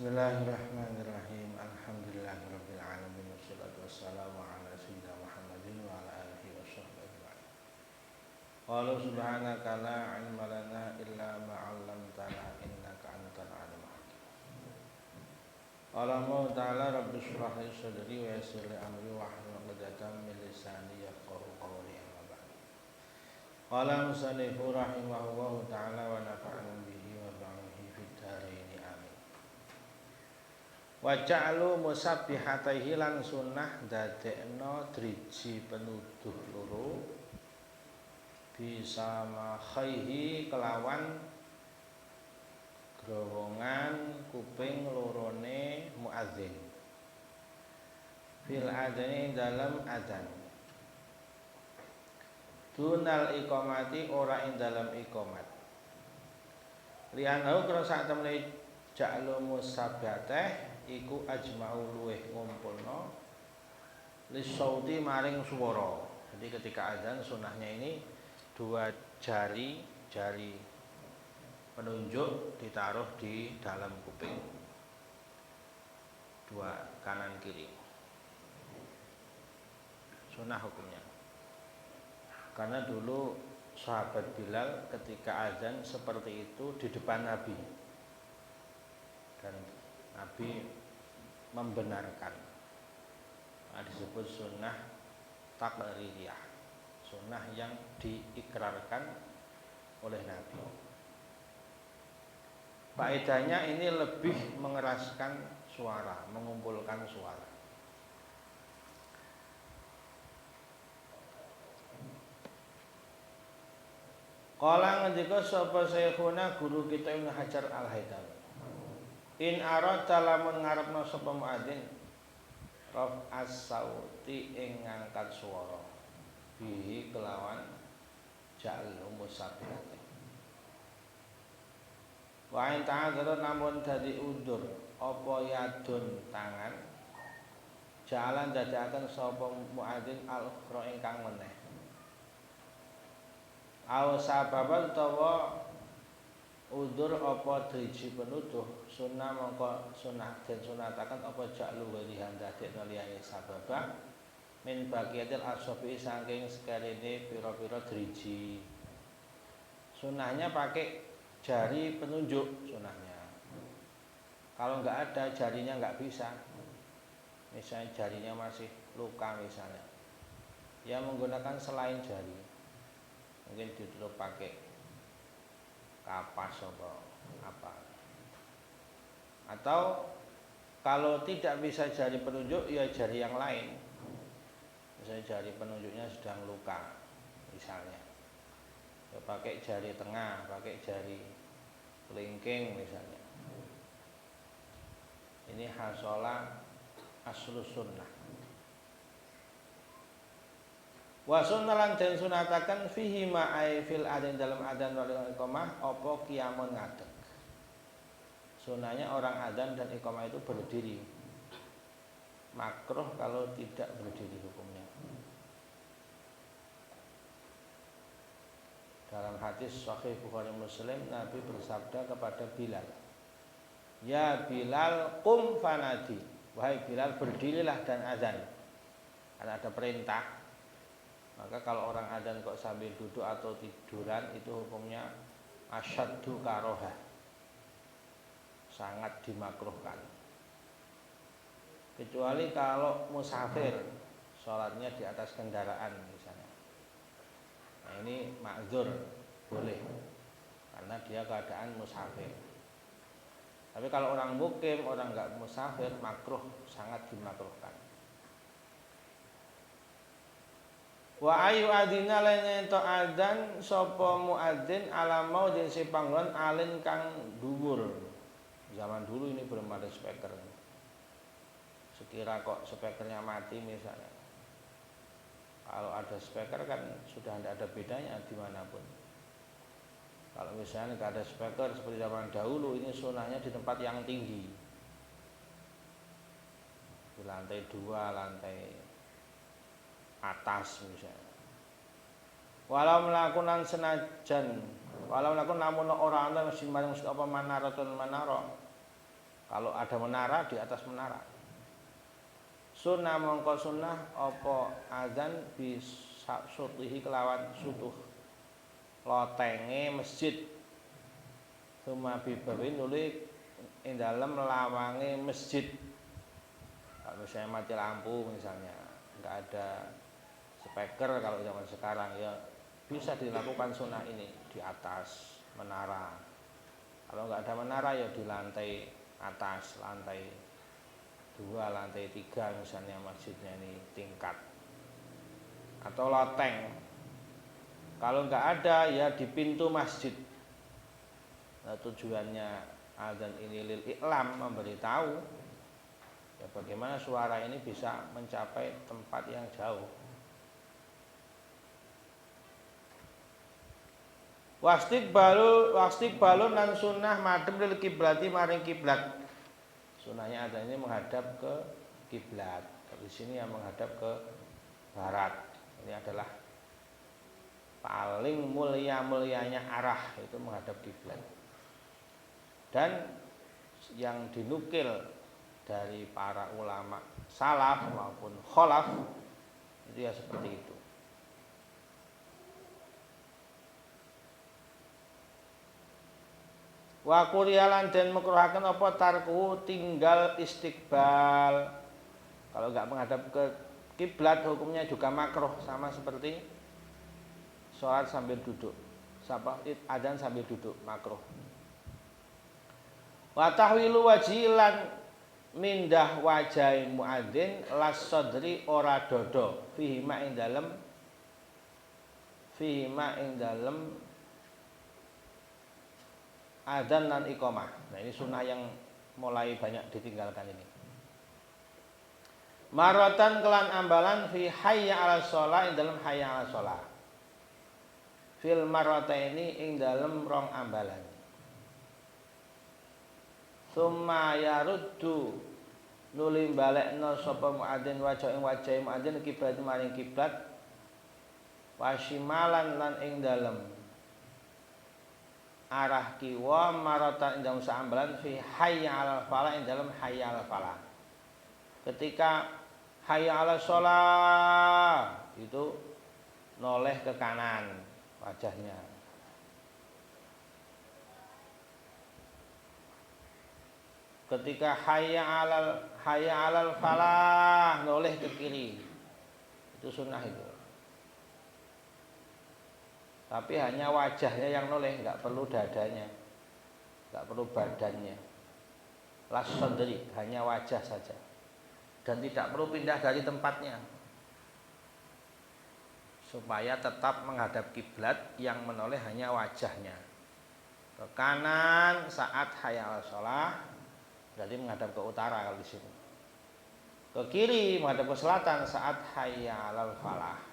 Bismillahirrahmanirrahim. Alhamdulillahirabbil alamin wassalatu wassalamu ala sayyidina Muhammadin wa ala alihi washabbihi ajma'in. Qala subhanaka la ilma lana illa ma 'allamtana innaka antal alimul hakim. Qala Allah ta'ala rabbi shrah li sadri wa yassir li amri wahlul 'uqdatam min lisani yafqahu qawli amma ba'd. Qala musannifu rahimahullahu ta'ala wa nafa'ana bihi wa ba'dahu fid dharain amin. Wa ja'alu musabbihataihi lan sunnah dadekno driji penuduh loro bisa makhaihi kelawan growongan kuping lorone muadzin fil adani dalam adzan dunal iqamati ora ing dalam iqamat lianahu karo sak temene ja'alu musabbihateh iku ajma'u luweh ngumpulno lisauti maring swara. Jadi ketika azan sunahnya ini dua jari penunjuk ditaruh di dalam kuping, dua kanan kiri. Sunah hukumnya. Karena dulu sahabat Bilal ketika azan seperti itu di depan Nabi. Dan Nabi membenarkan. Disebut sunnah taqririyah, sunnah yang diikrarkan oleh Nabi. Faedahnya ini lebih mengeraskan suara, mengumpulkan suara. Qala ngendika sapa syekhuna guru kita Ibnu Hajar Al-Haytami. In arada lamun ngarepna sapa muadzin raf as-sauti ing ngangkat swara bihi kelawan ja'al musabbihati. Wa in ta'adzara namun dadi udzur apa yadun tangan jalan dadakan sapa muadzin al-ukhra ingkang meneh. Aw sababan utawa udzur apa driji penuduh sunah mongko sunah den sunataken apa ja'lu walihan dadekno liyane sababa min baqiyatil asabi saking sekarene pira-pira driji. Sunahnya pakai jari penunjuk sunahnya. Kalau enggak ada jarinya enggak bisa. Misalnya jarinya masih luka misalnya. Ya menggunakan selain jari. Mungkin ditutup pakai kapas atau apa, atau kalau tidak bisa jari penunjuk ya jari yang lain, misalnya jari penunjuknya sedang luka misalnya ya pakai jari tengah, pakai jari kelingking misalnya. Ini hasola aslus sunnah. Wa sunnalan den sunataken fihi ma ai fil adzan dalam adzan wal iqamah apa qiyamun ngadeg. Sunahnya orang adzan dan iqamah itu berdiri. Makruh kalau tidak berdiri hukumnya. Dalam hadis sahih Bukhari Muslim Nabi bersabda kepada Bilal, "Ya Bilal qum fanadi." Wahai Bilal berdirilah dan adzan. Karena ada perintah. Maka kalau orang adzan kok sambil duduk atau tiduran itu hukumnya asyaddu karohah, sangat dimakruhkan. Kecuali kalau musafir, sholatnya di atas kendaraan misalnya. Nah ini ma'dzur, boleh, karena dia keadaan musafir. Tapi kalau orang mukim, orang enggak musafir, makruh, sangat dimakruhkan. Wa ayu adina lainnya ento adzan sapa muadzin ala maudin si panggon alin kang dhuwur. Zaman dulu ini belum ada speaker. Sekira kok speakernya mati misalnya. Kalau ada speaker kan sudah tidak ada bedanya dimanapun. Kalau misalnya tidak ada speaker seperti zaman dahulu, ini sunahnya di tempat yang tinggi, di lantai 2, lantai atas misalnya. Walau melakukan senajan, walau melakukan namun orang ana masih maring apa manaratun manaro Kalau ada menara, di atas menara. Sunnah mongko sunnah apa azan bisutihi kelawan sutuh lotenge masjid. Suma bibawi nuli ing dalem lawange masjid. Kalau misalnya mati lampu misalnya, nggak ada speaker kalau zaman sekarang ya bisa dilakukan sunnah ini di atas menara. Kalau nggak ada menara ya di lantai atas, lantai 2, lantai 3 misalnya masjidnya ini tingkat atau loteng. Kalau nggak ada ya di pintu masjid. Nah, tujuannya azan ini lil iklam, memberitahu ya bagaimana suara ini bisa mencapai tempat yang jauh. Wastikbalu lan sunnah madhep lil kiblati maring kiblat. Sunnahnya azan ini menghadap ke kiblat. Di sini yang menghadap ke barat. Ini adalah paling mulia-mulianya arah, itu menghadap kiblat. Dan yang dinukil dari para ulama salaf maupun kholaf itu ya seperti itu. Wa kuriyalan dan makruhaken apa tarku tinggal istiqbal. Kalau enggak menghadap ke kiblat hukumnya juga makruh, sama seperti sholat sambil duduk. Adzan sambil duduk makruh. Wa tahwilu wajilan mindah wajah muadzin las sadri ora dodo fihi ma ing dalem adzan lan iqamah. Nah, ini sunnah yang mulai banyak ditinggalkan ini. Maratan kelan ambalan fi hayya 'alas shalah ing dalem hayya 'alas shalah. Fil marataini ing dalem rong ambalan. Summa yaruddu nuli balekna sapa muadzin wajah ing wajah muadzin kiblat maring kiblat wasimalan lan ing dalem arah kiwa maratan ing dalem saambalan fi hayya 'alal falah ing dalem hayya 'alal falah. Ketika hayya 'alas shalah itu noleh ke kanan wajahnya. Ketika hayya 'alal falah noleh ke kiri. Itu sunnah itu. Tapi hanya wajahnya yang noleh, enggak perlu dadanya. Enggak perlu badannya. Las sadri, hanya wajah saja. Dan tidak perlu pindah dari tempatnya. Supaya tetap menghadap kiblat, yang menoleh hanya wajahnya. Ke kanan saat hayya 'alas shalah, berarti menghadap ke utara kalau di sini. Ke kiri menghadap ke selatan saat hayya 'alal falah.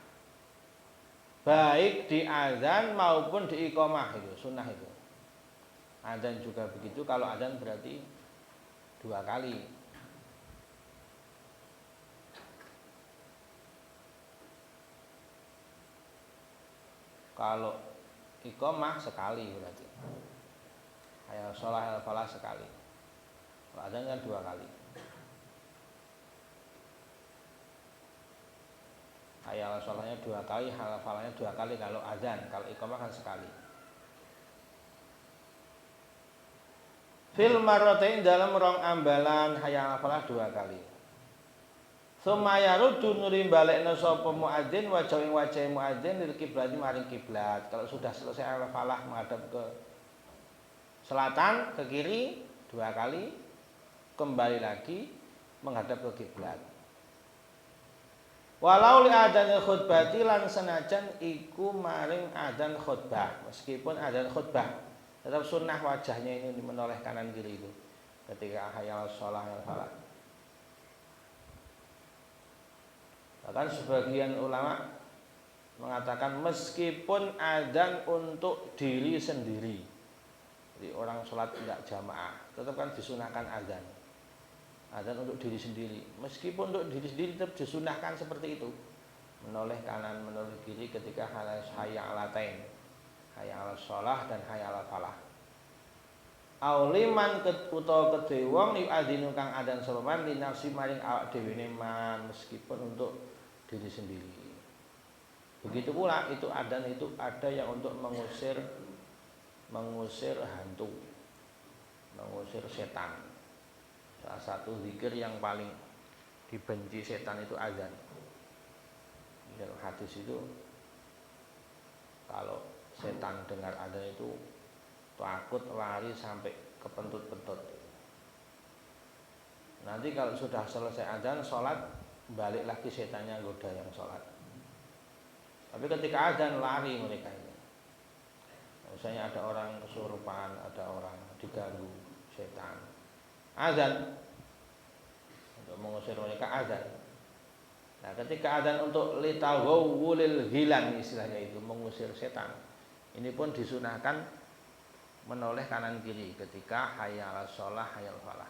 Baik di azan maupun di iqamah, itu sunnah itu. Azan juga begitu. Kalau azan berarti 2 kali. Kalau iqamah sekali berarti. Hayya 'alas shalah hayya 'alal falah sekali. Kalau azan kan 2 kali. Hayya 'alas shalahnya 2 kali, hayya 'alal falahnya 2 kali kalau azan. Kalau iqamah kan sekali. Fil marratain dalam rong ambalan hayya 'alal falah 2 kali. Summa yaruddu nuri balekna sapa muadzin wajah ing wajah muadzin lil kiblat maring kiblat. Kalau sudah selesai 'alal falah menghadap ke selatan, ke kiri 2 kali, kembali lagi menghadap ke kiblat. Walau li adzan khutbati lan senajan iku maring adzan khutbah, meskipun adzan khutbah tetap sunnah wajahnya ini menoleh kanan kiri itu ketika hayya 'alas shalah hayya 'alal falah. Bahkan sebagian ulama mengatakan meskipun adzan untuk diri sendiri, jadi orang sholat tidak jamaah, tetap kan disunahkan adzan. Adzan untuk diri sendiri, meskipun untuk diri sendiri tetap disunahkan seperti itu, menoleh kanan menoleh kiri ketika hayya 'alatain, hayya 'alas shalah dan hayya 'alal falah. auliman utawa kedhe wong yu'adzinu kang adzan sapa man li nafsi maring awak dhewe man meskipun untuk diri sendiri. Begitu pula itu adzan itu ada yang untuk mengusir hantu, mengusir setan. Salah satu zikir yang paling dibenci setan itu adzan. Dalam hadis itu kalau setan dengar adzan itu takut lari sampai kepentut-pentut. Nanti kalau sudah selesai adzan sholat, balik lagi setannya goda yang sholat. Tapi ketika adzan lari mereka ini. Misalnya ada orang kesurupan, ada orang diganggu setan. Adzan untuk mengusir mereka adzan. Nah, ketika adzan untuk litawulil hilan istilahnya itu mengusir setan. Ini pun disunahkan menoleh kanan kiri ketika hayya 'alas shalah hayya 'alal falah.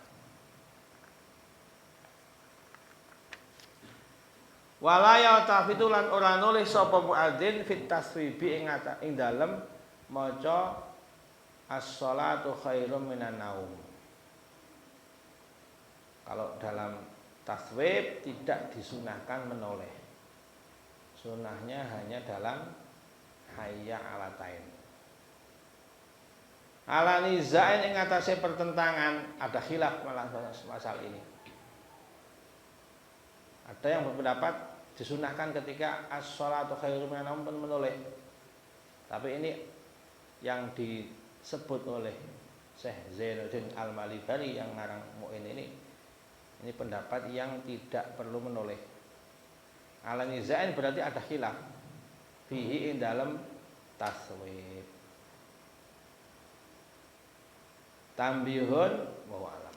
Wala yaltafitu lan ora noleh sapa muadzin fit taswibi ing dalem maca as-shalatu khairum minan naum. Kalau dalam taswib tidak disunahkan menoleh. Sunahnya hanya dalam hayya 'alatain. Ala nizain ing atase pertentangan, ada khilaf masalah ini. Ada yang berpendapat disunahkan ketika as-shalatu khairum minan naum menoleh. Tapi ini yang disebut oleh Syekh Zainuddin Al-Malibari yang ngarang Mu'in ini pendapat yang tidak perlu menoleh. Ala nizain berarti ada khilaf fihi ing dalam taswib. Tambihun wa alam.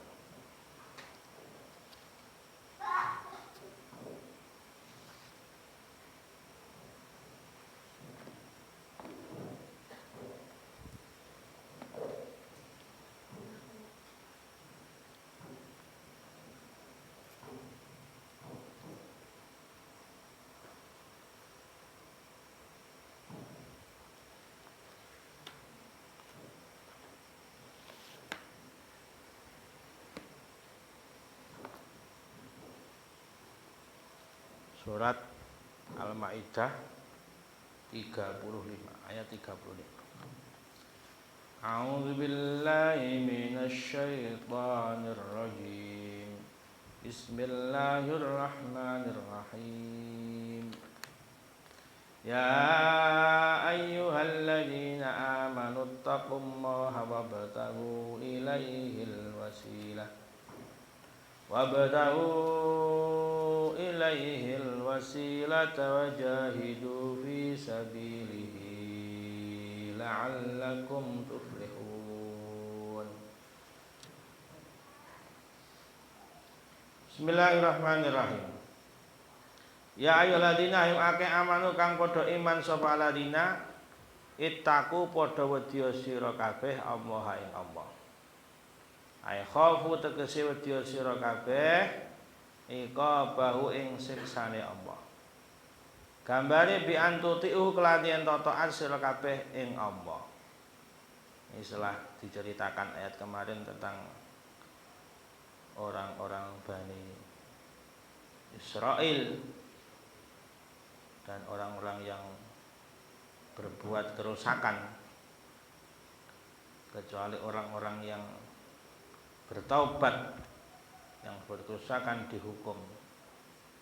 Surat Al-Maidah 35 ayat 35. A'udzu billahi minasy syaithanir rajim. Bismillahirrahmanirrahim. Ya ayyuhalladzina amanu taqullaha wabtaghu ilaihil wasilah. Wabtaghu ilaihil wasilata wajahidu fi sabilihi la'allakum tuflihun. Bismillahirrahmanirrahim. Ya ayyuhalladzina hum akeh amanu kang padha iman sapa alladzina ittaqu padha wedya sira kabeh Allah ing Allah. Ai khaufu tegese wedya sira kabeh iqabahu ing siksane Allah. Gambare bi antutiu kelatihan taat sira kabeh ing Allah. Ini setelah diceritakan ayat kemarin tentang orang-orang Bani Israel dan orang-orang yang berbuat kerusakan, kecuali orang-orang yang bertaubat, yang berkerusakan dihukum,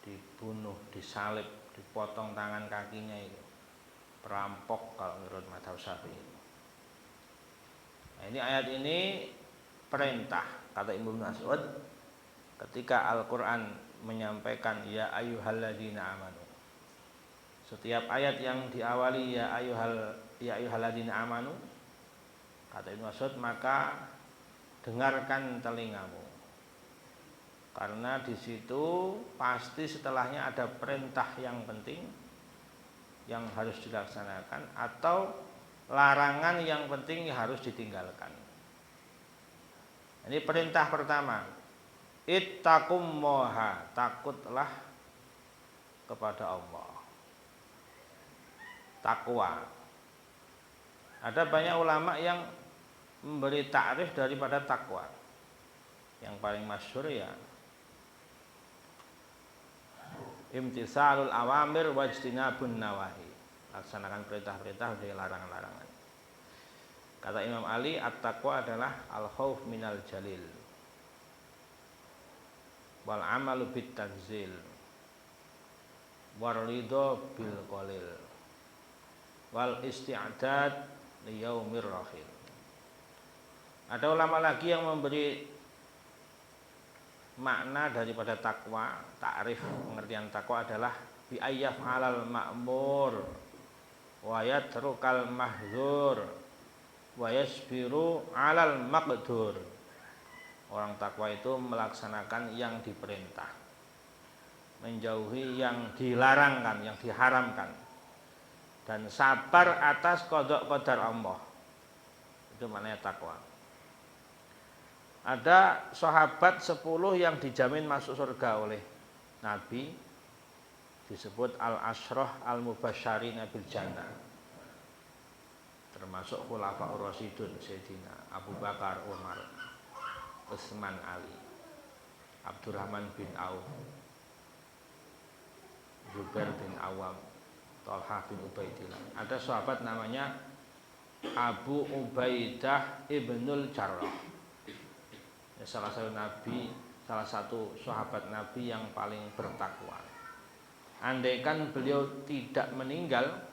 dibunuh, disalib, dipotong tangan kakinya itu, perampok kalau menurut mazhab Syafi'i. Nah, ini ayat ini perintah kata Ibnu Mas'ud ketika Al-Qur'an menyampaikan ya ayyuhalladzina amanu. Setiap ayat yang diawali ya ayyuhalladzina amanu kata Ibnu Mas'ud maka dengarkan telingamu, karena di situ pasti setelahnya ada perintah yang penting yang harus dilaksanakan atau larangan yang penting yang harus ditinggalkan. Ini perintah pertama, ittaqullaha, takutlah kepada Allah, takwa. Ada banyak ulama yang memberi takrif daripada takwa. Yang paling masyhur ya imtitsalul awamir wajtinabun nawahi. Laksanakan perintah-perintah dari larangan-larangan. Kata Imam Ali, at-taqwa adalah al-khauf minal jalil wal amalu bit tanzil war ridha bil qalil wal isti'dad li yaumir rahil. Ada ulama lagi yang memberi makna daripada takwa, takrif pengertian takwa adalah bi ayyaf alal ma'mur wa yatrukal mahdzur wa yasbiru alal maqdur. Orang takwa itu melaksanakan yang diperintah, menjauhi yang dilarangkan, yang diharamkan, dan sabar atas qada qadar Allah. Itu maknanya takwa. Ada sahabat 10 yang dijamin masuk surga oleh Nabi, disebut al-asyrah al-mubasysyirin bil jannah. Termasuk khulafaur rasyidun, Sayyidina Abu Bakar, Umar, Utsman, Ali, Abdurrahman bin Auf, Zubair bin Awam, Thalhah bin Ubaidillah. Ada sahabat namanya Abu Ubaidah ibnul Jarrah. Salah satu sahabat Nabi yang paling bertakwa. Andaikan beliau tidak meninggal,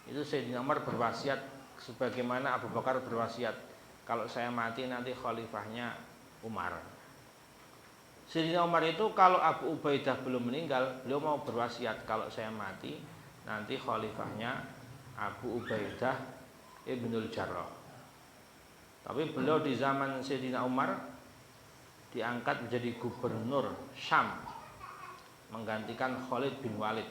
itu Sayyidina Umar berwasiat sebagaimana Abu Bakar berwasiat, kalau saya mati nanti khalifahnya Umar. Sayyidina Umar itu kalau Abu Ubaidah belum meninggal, beliau mau berwasiat, kalau saya mati nanti khalifahnya Abu Ubaidah ibnul Jarrah. Tapi beliau di zaman Sayyidina Umar diangkat menjadi gubernur Syam, menggantikan Khalid bin Walid.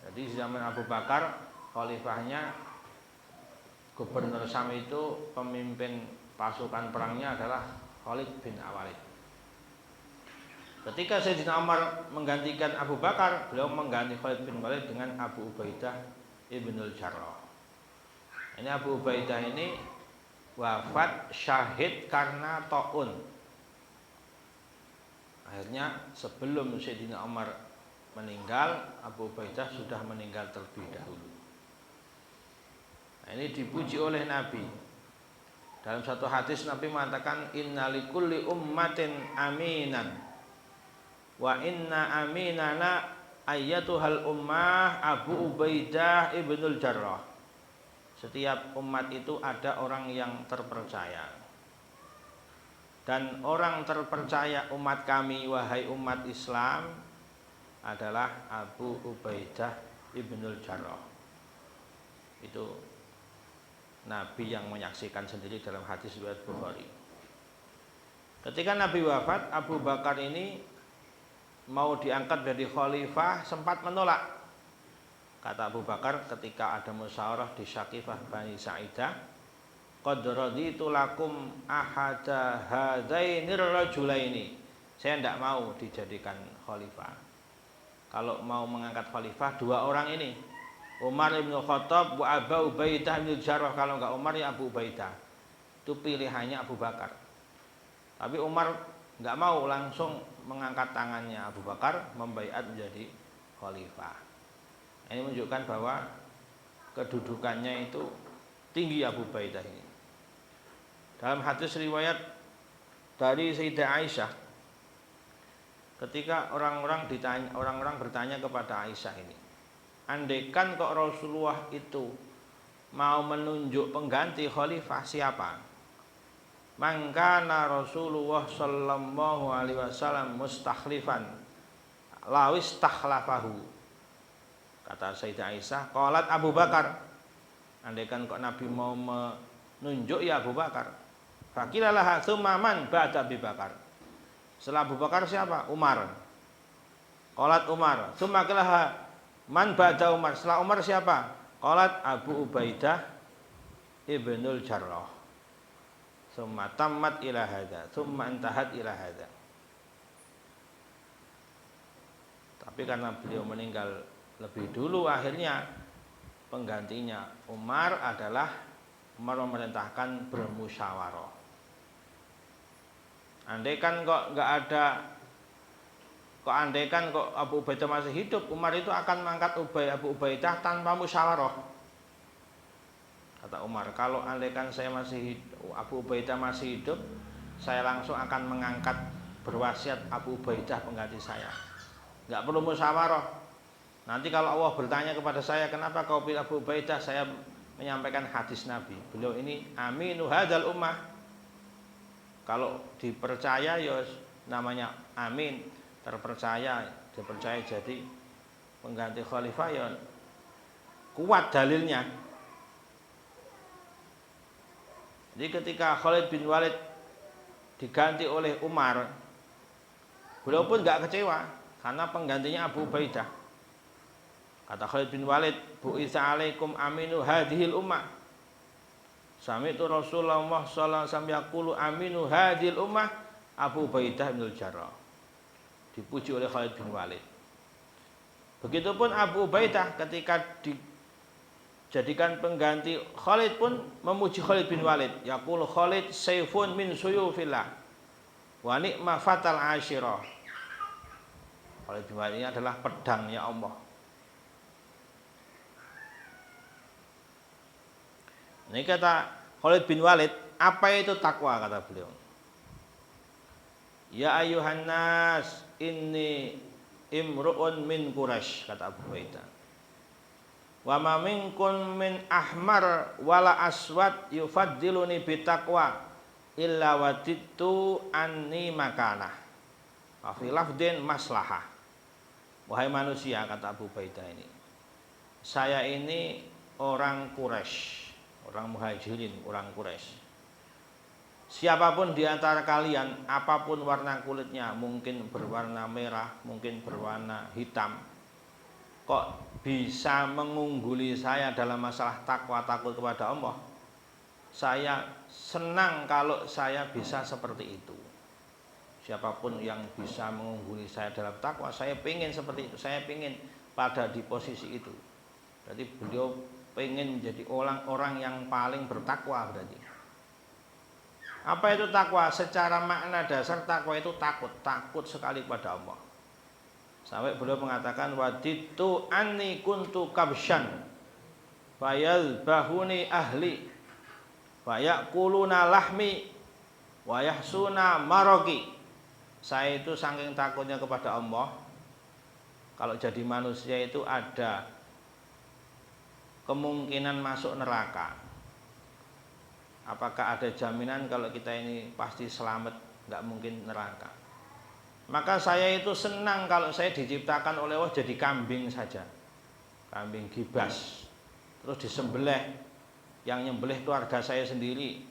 Jadi di zaman Abu Bakar khalifahnya gubernur Syam itu, pemimpin pasukan perangnya adalah Khalid bin Walid. Ketika Sayyidina Umar menggantikan Abu Bakar, beliau mengganti Khalid bin Walid dengan Abu Ubaidah ibnul Jarrah. Ini Abu Ubaidah ini wafat syahid karena taun. Akhirnya sebelum Sayyidina Umar meninggal, Abu Ubaidah sudah meninggal terlebih dahulu. Nah, ini dipuji oleh Nabi. Dalam satu hadis Nabi mengatakan, inna likulli ummatin aminan wa inna aminana ayyatuhal ummah Abu Ubaidah ibnul Jarrah. Setiap umat itu ada orang yang terpercaya. Dan orang terpercaya umat kami, wahai umat Islam, adalah Abu Ubaidah ibnul Jarrah. Itu Nabi yang menyaksikan sendiri dalam hadis riwayat Bukhari. Ketika Nabi wafat, Abu Bakar ini mau diangkat dari khalifah, sempat menolak. Kata Abu Bakar ketika ada musyawarah di Syaqifah Bani Sa'idah, qad raditu lakum ahada hadainir rajulaini. Saya tidak mau dijadikan khalifah. Kalau mau mengangkat khalifah, dua orang ini, Umar ibn Khattab wa Abu Ubaidah ibn Jarrah. Kalau enggak Umar ya Abu Ubaidah. Itu pilihannya Abu Bakar. Tapi Umar enggak mau, langsung mengangkat tangannya Abu Bakar, membaiat menjadi khalifah. Ini menunjukkan bahwa kedudukannya itu tinggi Abu Ubaidah ini. Dalam hadis riwayat dari Sayyidah Aisyah, ketika orang-orang bertanya kepada Aisyah ini, andaikan kok Rasulullah itu mau menunjuk pengganti khalifah, siapa? Mangkana Rasulullah sallallahu alaihi wasallam mustakhlifan lawis takhlafahu. Kata Sayyidah Aisyah, qalat Abu Bakar. Andaikan kok Nabi mau menunjuk ya Abu Bakar. Fakilalah tsumma man ba'da Abu Bakar. Setelah Abu Bakar siapa? Umar. Qalat Umar. Tsumma kilaha man ba'da Umar. Setelah Umar siapa? Qalat Abu Ubaidah ibnul Jarrah. Tsumma tammat ila hadza, tsumma intahat ila hadza. Tapi karena beliau meninggal lebih dulu, akhirnya penggantinya Umar adalah Umar memerintahkan bermusyawarah. Andaikan kok Abu Ubaidah masih hidup, Umar itu akan mengangkat Abu Ubaidah tanpa musyawarah. Kata Umar, kalau andaikan saya masih hidup, Abu Ubaidah masih hidup, saya langsung akan mengangkat berwasiat Abu Ubaidah pengganti saya. Nggak perlu musyawarah. Nanti kalau Allah bertanya kepada saya, kenapa kau pilih Abu Ubaidah? Saya menyampaikan hadis Nabi. Beliau ini aminu hadzal ummah. Kalau dipercaya ya namanya amin, terpercaya, dipercaya jadi pengganti khalifah ya kuat dalilnya. Jadi ketika Khalid bin Walid diganti oleh Umar, beliau pun nggak kecewa karena penggantinya Abu Ubaidah. Kata Khalid bin Walid, bu'itsa alaikum aminu hadhil ummah. Sami'tu Rasulullah sallallahu alaihi wasallam yaqulu aminu hadhil ummah Abu Ubaidah bin Jarrah. Dipuji oleh Khalid bin Walid. Begitupun Abu Ubaidah ketika dijadikan pengganti Khalid pun memuji Khalid bin Walid. Yaqulu Khalid sayfun min suyufillah wa ni'ma fatal ashirah. Khalid bin Walid ini adalah pedangnya Allah. Ini kata Khalid bin Walid, apa itu takwa, kata beliau. Ya ayuhan nas, inni imru'un min Quraisy, kata Abu Ubaidah. Wa ma minkum min ahmar wala aswad yufaddiluni bitaqwa illa wadittu anni makanah. Wa fi lafdin maslahah. Wahai manusia, kata Abu Ubaidah ini, saya ini orang Quraisy, orang Muhajirin, orang Quraisy. Siapapun di antara kalian, apapun warna kulitnya, mungkin berwarna merah, mungkin berwarna hitam, kok bisa mengungguli saya dalam masalah takwa, takut kepada Allah, saya senang kalau saya bisa seperti itu. Siapapun yang bisa mengungguli saya dalam takwa, saya pengen seperti itu, saya pengen pada di posisi itu. Berarti beliau pengen jadi orang yang paling bertakwa berarti. Apa itu takwa? Secara makna dasar takwa itu takut sekali pada Allah. Sampai beliau mengatakan waditu anni kuntu kabsyan fayazbahuni ahli fayakuluna lahmi wa yahsuna maroki. Saya itu saking takutnya kepada Allah, kalau jadi manusia itu ada kemungkinan masuk neraka. Apakah ada jaminan kalau kita ini pasti selamat, nggak mungkin neraka? Maka saya itu senang kalau saya diciptakan oleh Allah jadi kambing saja, kambing gibas, terus disembelih, yang nyembelih keluarga saya sendiri,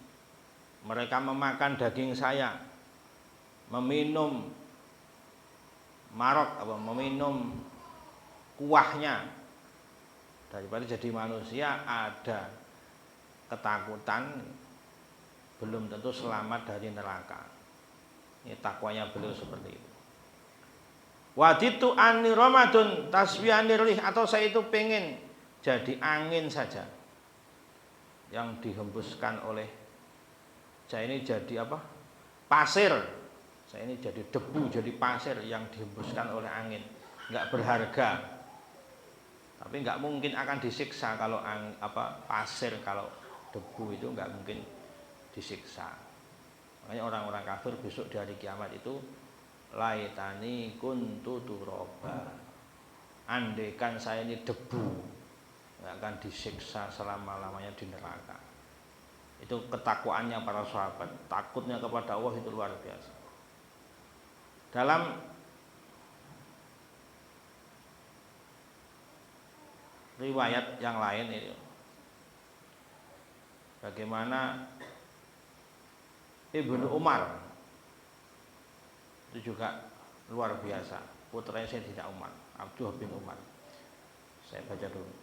mereka memakan daging saya, meminum marok, meminum kuahnya. Daripada jadi manusia ada ketakutan, belum tentu selamat dari neraka. Ini takwanya beliau seperti itu. Waditu anni ramadun taswiyanir rih, atau saya itu pengen jadi angin saja yang dihembuskan oleh saya ini jadi apa? Pasir. Saya ini jadi debu, jadi pasir yang dihembuskan oleh angin. Enggak berharga. Tapi enggak mungkin akan disiksa kalau pasir, kalau debu itu enggak mungkin disiksa. Makanya orang-orang kafir besok di hari kiamat itu laitani kuntu turaba. Andaikan saya ini debu, enggak akan disiksa selama-lamanya di neraka. Itu ketakwaannya para sahabat, takutnya kepada Allah itu luar biasa. Dalam riwayat yang lain itu bagaimana Ibnu Umar itu juga luar biasa, putranya Sayyidina Umar, Abdullah bin Umar. Saya baca dulu.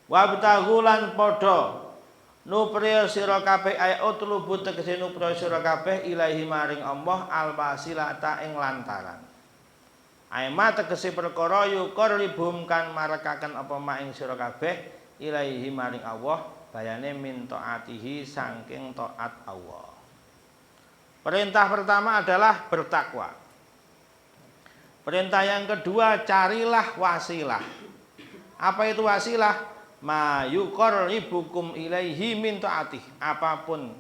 Wabtagulan podo nupriya sira kabeh ay utlubu tegese nupriya sira kabeh ilahi maring Allah alwasilata ing lantaran. Aima tegese perkara yuqribum kan marekaken apa mak ing sira kabeh ilahi maring Allah bayane min taatihi saking taat Allah. Perintah pertama adalah bertakwa. Perintah yang kedua, carilah wasilah. Apa itu wasilah? Ma yuqarribukum ilaihi min taatih. Apapun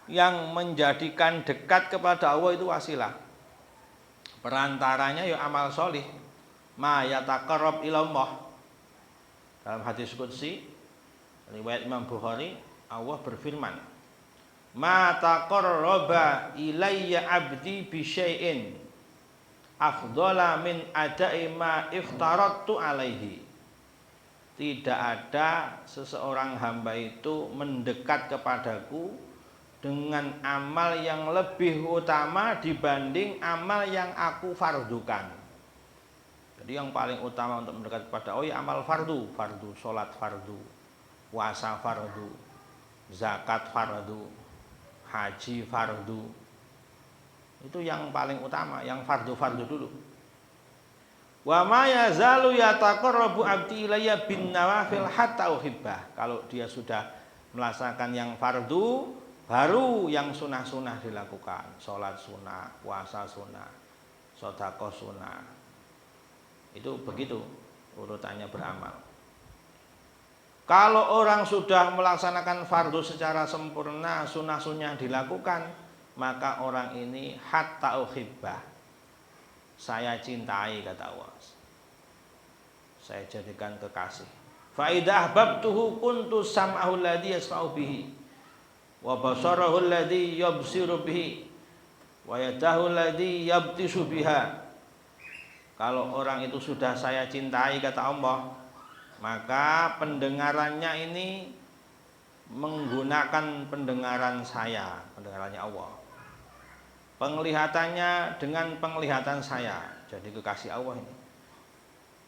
yang menjadikan dekat kepada Allah itu wasilah. Perantaranya ya amal solih. Ma yataqarrab ilallah. Dalam hadis qudsi riwayat Imam Bukhari, Allah berfirman, ma taqarraba ilayya abdi bi syai'in afdhala min ada'i ma iftaradtu alaihi. Tidak ada seseorang hamba itu mendekat kepadaku dengan amal yang lebih utama dibanding amal yang aku fardukan. Jadi yang paling utama untuk mendekat kepada Allah ya amal fardu, salat fardu, puasa fardu, zakat fardu, haji fardu. Itu yang paling utama, yang fardu-fardu dulu. Wa ma yazalu yataqarrabu abdi ilayya bin nawafil hatta uhibbah. Kalau dia sudah melaksanakan yang fardu, baru yang sunah-sunah dilakukan. Salat sunah, puasa sunah, sedekah sunah. Itu begitu urutannya beramal. Kalau orang sudah melaksanakan fardu secara sempurna, sunah-sunah dilakukan, maka orang ini hatta uhibbah, saya cintai, kata Allah, saya jadikan kekasih. Fa idza ahbabtuhu kuntu sam'ahu alladhi yasma'u bihi wa basarahu alladhi yubsiru bihi wa yadahu alladhi yabtishu biha. Kalau orang itu sudah saya cintai, kata Allah, maka pendengarannya ini menggunakan pendengaran saya, pendengarannya Allah. Penglihatannya dengan penglihatan saya, jadi kekasih Allah ini.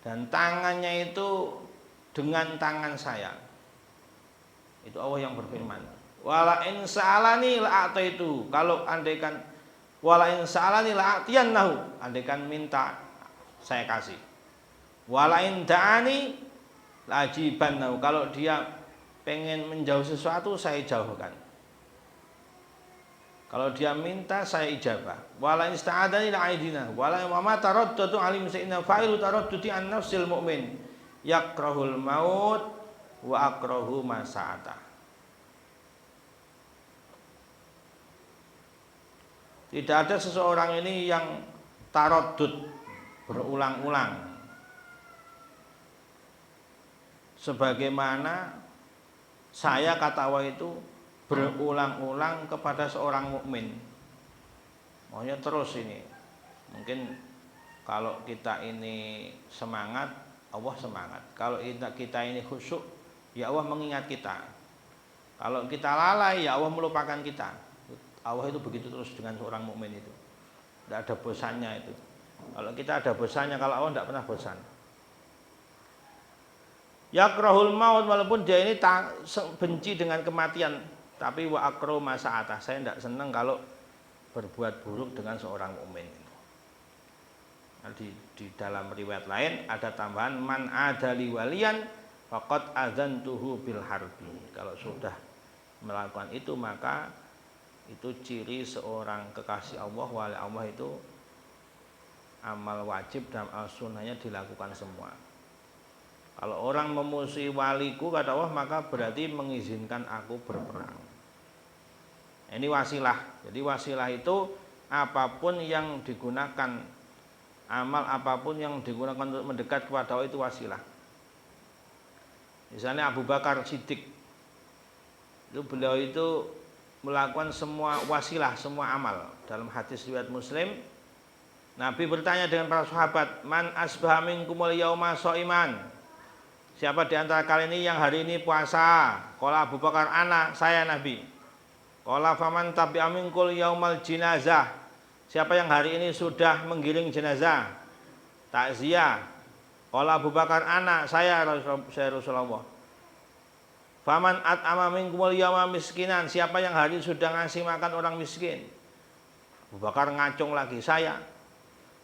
Dan tangannya itu dengan tangan saya. Itu Allah yang berfirman. Wala in sa'alani la'ataitu. Kalau andaikan wala in sa'alani la'atiyannahu, andaikan minta saya kasih. Wala in da'ani la'ajibannahu. Kalau dia pengen menjauh sesuatu, saya jauhkan. Kalau dia minta, saya ijabah. Wala ista'adani la'aidina. Wala ma taraddatu alim sa'inna fa'ilu taradduti an nafsil mu'min yakrahul maut wa akrahu masa'ata. Tidak ada seseorang ini yang taraddud, berulang-ulang, sebagaimana saya, kata Allah, itu berulang-ulang kepada seorang mukmin. Maunya terus ini. Mungkin kalau kita ini semangat, Allah semangat. Kalau kita ini khusyuk, ya Allah mengingat kita. Kalau kita lalai, ya Allah melupakan kita. Allah itu begitu terus dengan seorang mukmin itu. Tidak ada bosannya itu. Kalau kita ada bosannya, kalau Allah tidak pernah bosan. Yakrahul maut, walaupun dia ini benci dengan kematian, tapi wa akrahu masa'atah, saya tidak senang kalau berbuat buruk dengan seorang mukmin. Nah, di dalam riwayat lain ada tambahan man adali waliyan faqad adzantuhu bil harbi. Kalau sudah melakukan itu, maka itu ciri seorang kekasih Allah, wali Allah itu amal wajib dan sunnahnya dilakukan semua. Kalau orang memusuhi waliku, kata Allah, maka berarti mengizinkan aku berperang. Ini wasilah. Jadi wasilah itu apapun yang digunakan, amal apapun yang digunakan untuk mendekat kepada Allah itu wasilah. Misalnya Abu Bakar Siddiq, itu beliau itu melakukan semua wasilah, semua amal. Dalam hadis riwayat Muslim, Nabi bertanya dengan para sahabat, man asbaha minkumul yauma shaiman. Siapa di antara kalian ini yang hari ini puasa? Qala Abu Bakar, ana, saya Nabi. Qala faman tabi'a minkul yaumal jinazah. Siapa yang hari ini sudah menggiring jenazah? Takziah. Qala Abu Bakar, ana, saya Rasulullah. Faman at'ama minkumul yauma miskinan. Siapa yang hari ini sudah ngasih makan orang miskin? Abu Bakar ngacung lagi, saya.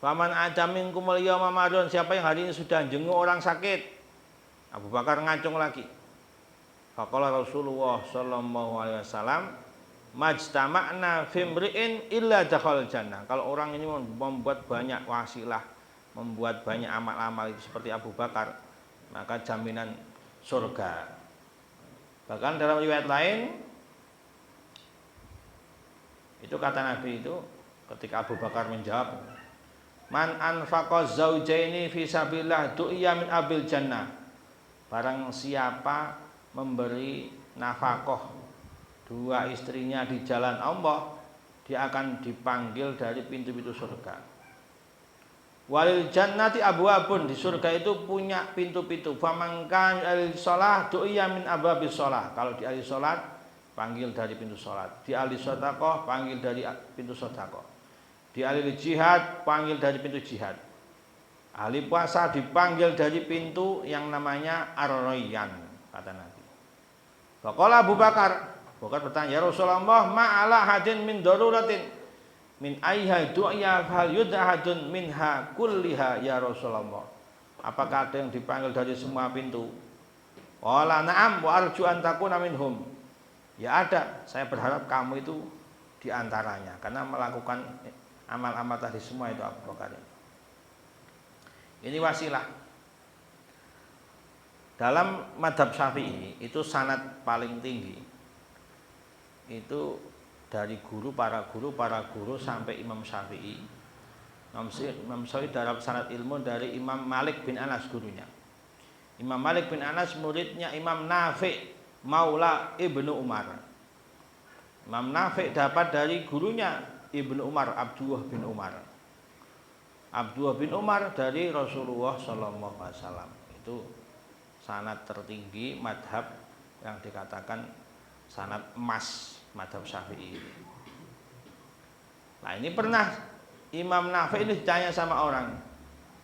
Faman ada minkumul yauma maradun. Siapa yang hari ini sudah jenguk orang sakit? Abu Bakar ngacung lagi. Faqala Rasulullah sallallahu alaihi wasallam, majtama'na fimri'in illa dakhal jannah. Kalau orang ini membuat banyak wasilah, membuat banyak amal-amal itu seperti Abu Bakar, maka jaminan surga. Bahkan dalam riwayat lain itu kata Nabi itu ketika Abu Bakar menjawab, man anfaqa zaujaini fi sabilillah du'iya min abil jannah. Barang siapa memberi nafkah dua istrinya di jalan Allah, dia akan dipanggil dari pintu-pintu surga. Walil jannati abwabun, di surga itu punya pintu-pintu. Faman kana ahli shalah du'iya min abwabis shalah. Kalau di ahli salat panggil dari pintu salat. Di ahli sedekah panggil dari pintu sedekah. Di ahli jihad panggil dari pintu jihad. Ahli puasa dipanggil dari pintu yang namanya Ar-Rayyan, kata Nabi. Faqala Abu Bakar bertanya, ya Rasulullah, ma'ala hadin min daruratin min ayha du'ya fal yud'ahadun minha kulliha ya Rasulullah. Apakah ada yang dipanggil dari semua pintu? Qala na'am wa arju an takuna minhum. Ya ada, saya berharap kamu itu diantaranya, karena melakukan amal-amal tadi semua itu Abu Bakar. Ini wasilah. Dalam madhab Syafi'i itu sanad paling tinggi itu dari para guru sampai Imam Syafi'i. Imam Syafi'i dalam sanad ilmu dari Imam Malik bin Anas gurunya. Imam Malik bin Anas muridnya Imam Nafi' Maula Ibnu Umar. Imam Nafi' dapat dari gurunya Ibnu Umar, Abdullah bin Umar. Abdullah bin Umar dari Rasulullah sallallahu alaihi wasallam. Itu sanad tertinggi madhab yang dikatakan sanad emas madhab Syafi'i. Nah, ini pernah Imam Nafi' ini ditanya sama orang,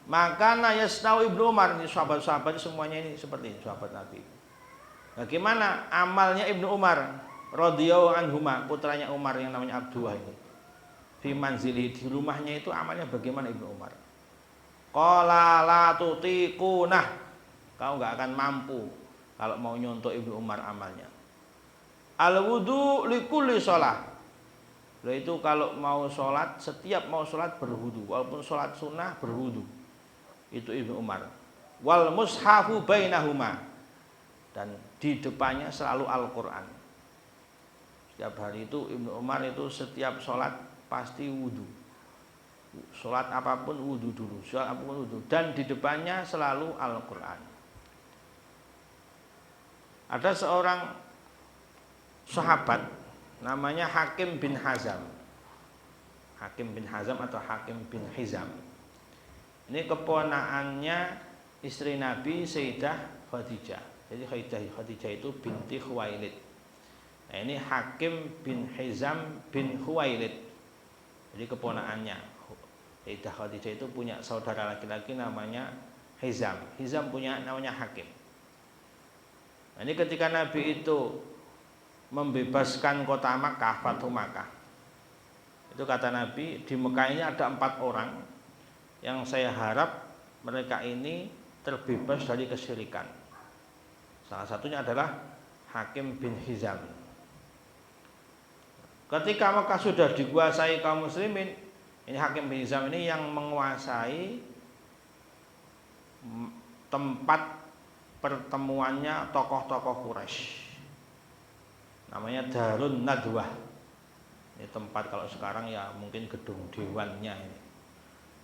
maka yasnau Ibnu Umar, ini sahabat-sahabat semuanya ini seperti ini, sahabat Nabi. Bagaimana amalnya Ibnu Umar radhiyallahu anhuma, putranya Umar yang namanya Abdullah ini. Fi manzilihi, di rumahnya itu amalnya bagaimana Ibnu Umar? Qala la tutiqunah, kau enggak akan mampu kalau mau nyontok Ibnu Umar amalnya. Al wudu likulli shalah. Loh, itu kalau mau sholat, setiap mau sholat berwudu, walaupun sholat sunnah berwudu. Itu Ibnu Umar. Wal mushafu bainahuma, dan di depannya selalu Al-Quran. Setiap hari itu Ibnu Umar itu setiap sholat pasti wudu. Sholat apapun wudu dulu, sholat apapun wudu, dan di depannya selalu Al-Quran. Ada seorang sahabat namanya Hakim bin Hazam. Hakim bin Hazam atau Hakim bin Hizam. Ini keponakannya istri Nabi Sayyidah Khadijah. Jadi Khadijah itu binti Khuwailid. Nah, ini Hakim bin Hizam bin Khuwailid. Jadi keponakannya Sayyidah Khadijah itu punya saudara laki-laki namanya Hizam. Hizam punya namanya Hakim. Nah, ini ketika Nabi itu membebaskan kota Makkah, Fathu Makkah, itu kata Nabi, di Mekah ini ada 4 orang yang saya harap mereka ini terbebas dari kesyirikan. Salah satunya adalah Hakim bin Hizam. Ketika Mekah sudah dikuasai kaum muslimin, ini Hakim bin Hizam ini yang menguasai tempat pertemuannya tokoh-tokoh Quraisy. Namanya Darun Nadwah. Ini tempat kalau sekarang ya mungkin gedung dewannya ini.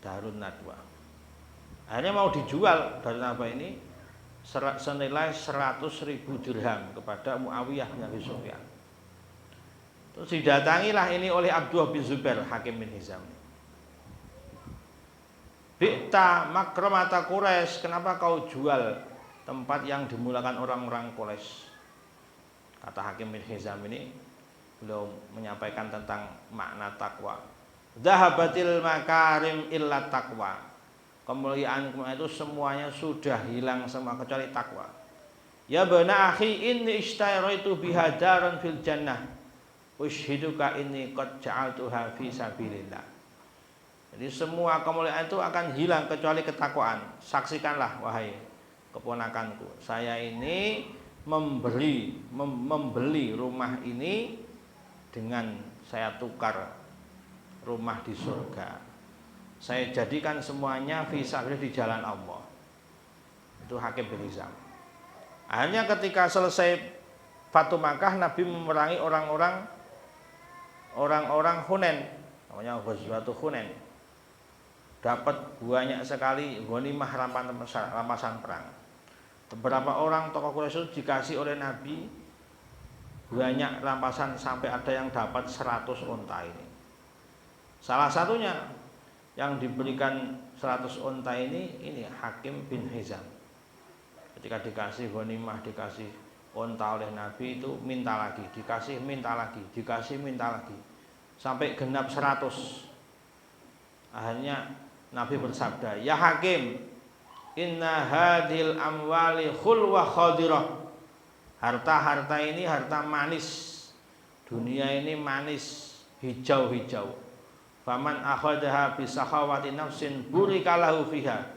Darun Nadwah. Akhirnya mau dijual Darun Nadwah ini senilai 100.000 dirham kepada Muawiyah bin Abi Sufyan. Terus didatangilah ini oleh Abdullah bin Zubair, Hakim bin Hizam. Bi'ta makramata Quraisy, kenapa kau jual tempat yang dimulakan orang-orang Quraisy? Kata Hakim bin Hizam ini, beliau menyampaikan tentang makna takwa. Dhahabatil makarim illa takwa. Kemuliaan itu semuanya sudah hilang semua kecuali takwa. Ya bana akhi inni ishtairaitu biha daran fil jannah. Ushiduka inni qad ja'altuha fi sabilillah. Jadi semua kemuliaan itu akan hilang kecuali ketakwaan. Saksikanlah wahai keponakanku, saya ini membeli rumah ini dengan saya tukar rumah di surga. Saya jadikan semuanya fisabilillah di jalan Allah. Itu Hakim bin Hizam. Akhirnya ketika selesai Fatu Makkah, Nabi memerangi orang-orang Hunain, namanya Ghazwatul Hunain. Dapat banyak sekali ghanimah rampasan perang. Beberapa orang tokoh Quraisy dikasih oleh Nabi banyak rampasan sampai ada yang dapat 100 unta ini. Salah satunya yang diberikan 100 unta ini Hakim bin Hizam. Ketika dikasih ghanimah, dikasih unta oleh Nabi itu minta lagi, dikasih minta lagi, dikasih minta lagi. Sampai genap 100. Akhirnya Nabi bersabda, "Ya Hakim, inna hadil amwali khulwa khadirah." Harta-harta ini harta manis. Dunia ini manis, hijau-hijau. Faman akhadha bi sakhawati nafsin burikalahu fiha.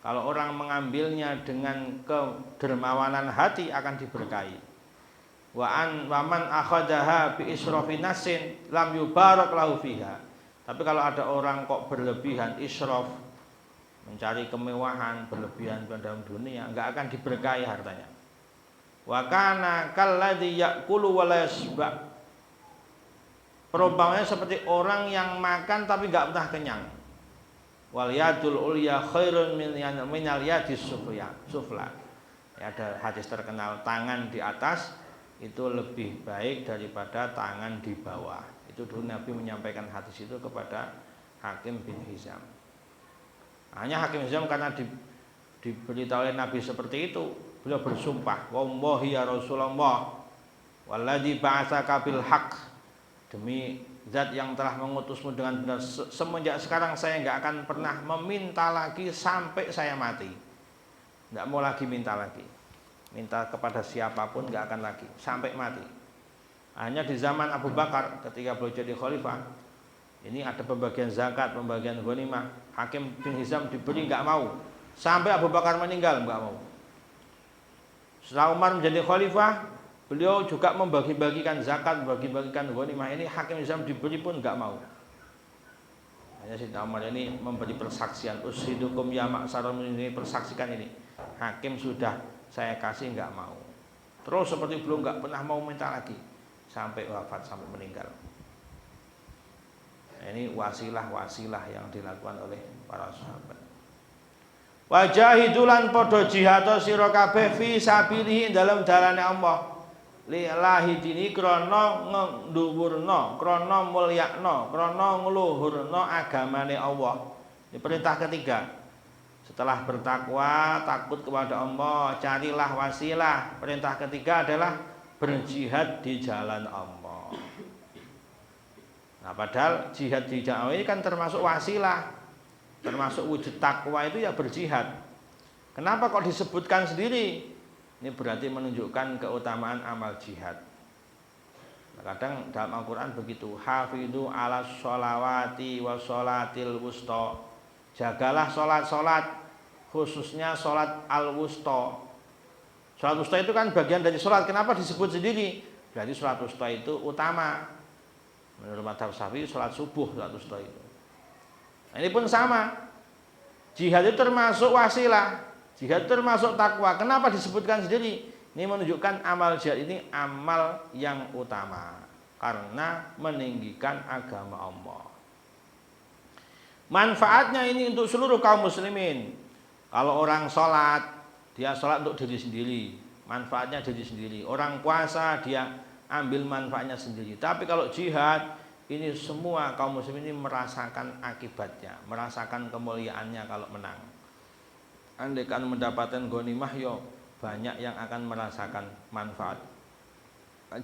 Kalau orang mengambilnya dengan kedermawanan hati akan diberkahi. Wa man akhadha bi israfi nafsin lam yubarak lahu fiha. Tapi kalau ada orang kok berlebihan israf, mencari kemewahan, berlebihan dalam dunia, enggak akan diberkahi hartanya. Wa kana kalladzi ya'kulu wa la yashba. Perumpamannya seperti orang yang makan tapi enggak pernah kenyang. Wal yadul ulya khairun minal yadis sufla. Ya, ada hadis terkenal, tangan di atas itu lebih baik daripada tangan di bawah. Itu dulu Nabi menyampaikan hadis itu kepada Hakim bin Hizam. Hanya Hakim bin Hizam karena diberitahu oleh Nabi seperti itu, beliau bersumpah, wallahi ya Rasulullah, walladzi ba'atsaka bil haqq, demi zat yang telah mengutusmu dengan benar, semenjak sekarang saya enggak akan pernah meminta lagi sampai saya mati. Enggak mau lagi minta lagi. Minta kepada siapapun enggak akan lagi sampai mati. Hanya di zaman Abu Bakar ketika beliau jadi khalifah, ini ada pembagian zakat, pembagian ghanimah. Hakim bin Hizam diberi enggak mau. Sampai Abu Bakar meninggal enggak mau. Setelah Umar menjadi khalifah, beliau juga membagi-bagikan zakat, membagi-bagikan ghanimah. Ini Hakim bin Hizam diberi pun enggak mau. Hanya Sayyidina Umar ini memberi persaksian, ushidukum ya ma'syaral muslimin, persaksikan ini. Hakim sudah saya kasih enggak mau. Terus seperti belum enggak pernah mau minta lagi sampai wafat, sampai meninggal. Ini wasilah-wasilah yang dilakukan oleh para sahabat. Wajahidulan podo jihad sira kabeh fi sabilihi dalam dalane Allah. Lillahi dini krana nduwurna, krana mulyakna, krana ngluhurna agamane Allah. Ini perintah ketiga. Setelah bertakwa, takut kepada Allah, carilah wasilah. Perintah ketiga adalah berjihad di jalan Allah. Nah, padahal jihad di jalan Allah ini kan termasuk wasilah, termasuk wujud takwa itu ya berjihad. Kenapa kok disebutkan sendiri? Ini berarti menunjukkan keutamaan amal jihad. Nah, kadang dalam Al-Quran begitu, hafidhu ala sholawati wa sholatil wusta. Jagalah sholat-sholat, khususnya sholat al-wusta. Sholat wusta itu kan bagian dari sholat. Kenapa disebut sendiri? Berarti sholat wusta itu utama. Menurut mazhab Syafi'i sholat subuh sholat wusta itu. Nah, ini pun sama. Jihad itu termasuk wasilah. Jihad termasuk takwa. Kenapa disebutkan sendiri? Ini menunjukkan amal jihad ini amal yang utama karena meninggikan agama Allah. Manfaatnya ini untuk seluruh kaum muslimin. Kalau orang sholat, dia sholat untuk diri sendiri, manfaatnya diri sendiri. Orang puasa, dia ambil manfaatnya sendiri. Tapi kalau jihad, ini semua kaum muslimin ini merasakan akibatnya, merasakan kemuliaannya kalau menang. Andai kan mendapatkan ghanimah, yo banyak yang akan merasakan manfaat.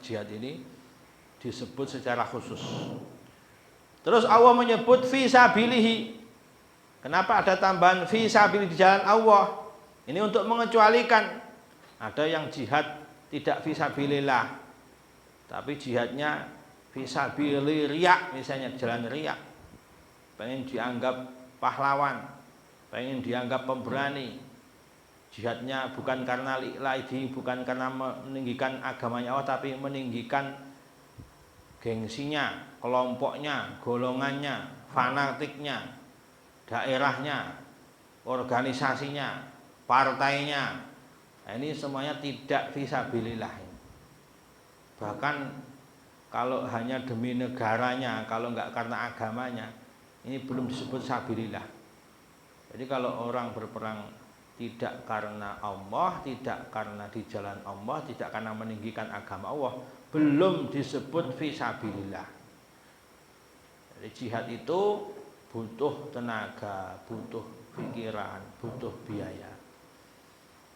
Jihad ini disebut secara khusus. Terus Allah menyebut fi sabilihi. Kenapa ada tambahan fi sabilihi di jalan Allah? Ini untuk mengecualikan ada yang jihad tidak fi sabilillah, tapi jihadnya fi sabili riya, misalnya jalan riya. Pengen dianggap pahlawan, pengen dianggap pemberani. Jihadnya bukan karena lagi, bukan karena meninggikan agamanya Allah, tapi meninggikan gengsinya, kelompoknya, golongannya, fanatiknya, daerahnya, organisasinya, partainya. Nah, ini semuanya tidak fisabilillah. Bahkan kalau hanya demi negaranya, kalau enggak karena agamanya, ini belum disebut sabilillah. Jadi kalau orang berperang tidak karena Allah, tidak karena di jalan Allah, tidak karena meninggikan agama Allah, belum disebut fisabilillah. Jadi jihad itu butuh tenaga, butuh pikiran, butuh biaya.